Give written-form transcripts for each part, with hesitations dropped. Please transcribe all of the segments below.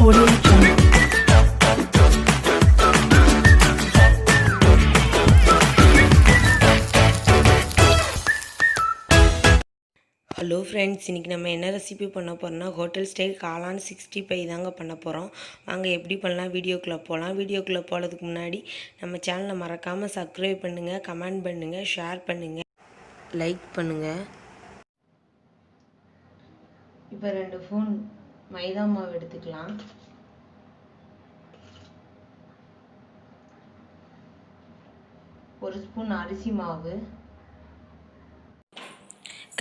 Audio Jungle. Hello friends, இன்றைக்கி நம்ம என்ன ரெசிபி பண்ண போகிறோம்னா ஹோட்டல் ஸ்டைல் காளான் 65 தாங்க பண்ண போகிறோம். வாங்க எப்படி பண்ணலாம் வீடியோக்குள்ளே போகலாம். வீடியோக்குள்ளே போகிறதுக்கு முன்னாடி நம்ம சேனலை மறக்காமல் சப்ஸ்கிரைப் பண்ணுங்கள், கமெண்ட் பண்ணுங்கள், ஷேர் பண்ணுங்கள், லைக் பண்ணுங்கள். இப்போ 2 ஸ்பூன் மைதா மாவு எடுத்துக்கலாம். ஒரு ஸ்பூன் அரிசி மாவு,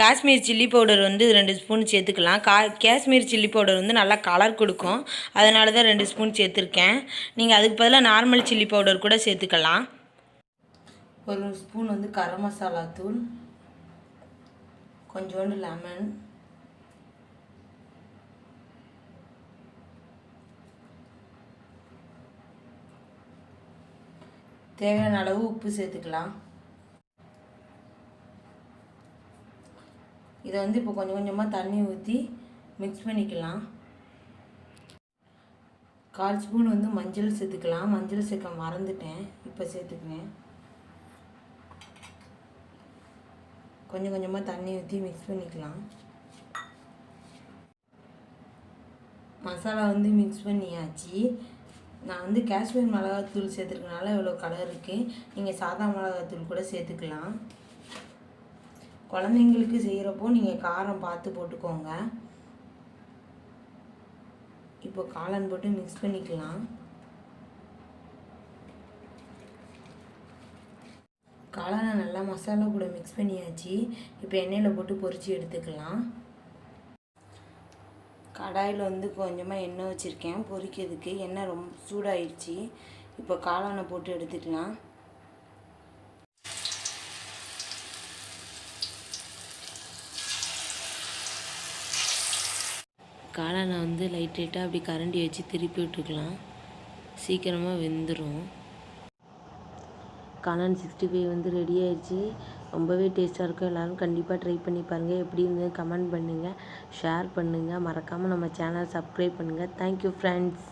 காஷ்மீர் சில்லி பவுடர் 2 ஸ்பூன் சேர்த்துக்கலாம். காஷ்மீர் சில்லி பவுடர் நல்லா கலர் கொடுக்கும், அதனால தான் 2 ஸ்பூன் சேர்த்துருக்கேன். நீங்கள் அதுக்கு பதிலாக நார்மல் சில்லி பவுடர் கூட சேர்த்துக்கலாம். ஒரு ஸ்பூன் கரம் மசாலா தூள், கொஞ்சோண்டு லெமன், தேவையான அளவு உப்பு சேர்த்துக்கலாம். இதை இப்போ கொஞ்சம் கொஞ்சமாக தண்ணி ஊற்றி மிக்ஸ் பண்ணிக்கலாம். 1/4 ஸ்பூன் மஞ்சள் சேர்த்துக்கலாம். மஞ்சள் சேர்க்க மறந்துட்டேன், இப்போ சேர்த்துக்குவேன். கொஞ்சம் கொஞ்சமாக தண்ணி ஊற்றி மிக்ஸ் பண்ணிக்கலாம். மசாலா மிக்ஸ் பண்ணியாச்சு. நான் காஷ்மீர் மிளகாத்தூள் சேர்த்துருக்கனால இவ்வளோ கலர் இருக்குது. நீங்கள் சாதா மிளகாத்தூள் கூட சேர்த்துக்கலாம். குழந்தைங்களுக்கு செய்கிறப்போ நீங்கள் காரம் பார்த்து போட்டுக்கோங்க. இப்போ காளான் போட்டு மிக்ஸ் பண்ணிக்கலாம். காளானை நல்லா மசாலா கூட மிக்ஸ் பண்ணியாச்சு. இப்போ எண்ணெயில் போட்டு பொரித்து எடுத்துக்கலாம். கடாயில் கொஞ்சமாக எண்ணெய் வச்சுருக்கேன் பொரிக்கிறதுக்கு. எண்ணெய் ரொம்ப சூடாயிடுச்சு. இப்போ காளானை போட்டு எடுத்துக்கலாம். காளானை லைட்டாக அப்படி கரண்டி வச்சு திருப்பி விட்டுக்கலாம், சீக்கிரமாக வெந்துடும். காளான் 65 ரெடி ஆயிடுச்சு. ரொம்பவே டேஸ்ட்டாக இருக்கும். எல்லோரும் கண்டிப்பாக ட்ரை பண்ணி பாருங்கள். எப்படி இருந்தது கமெண்ட் பண்ணுங்கள், ஷேர் பண்ணுங்கள். மறக்காமல் நம்ம சேனல் சப்ஸ்கிரைப் பண்ணுங்கள். Thank you friends.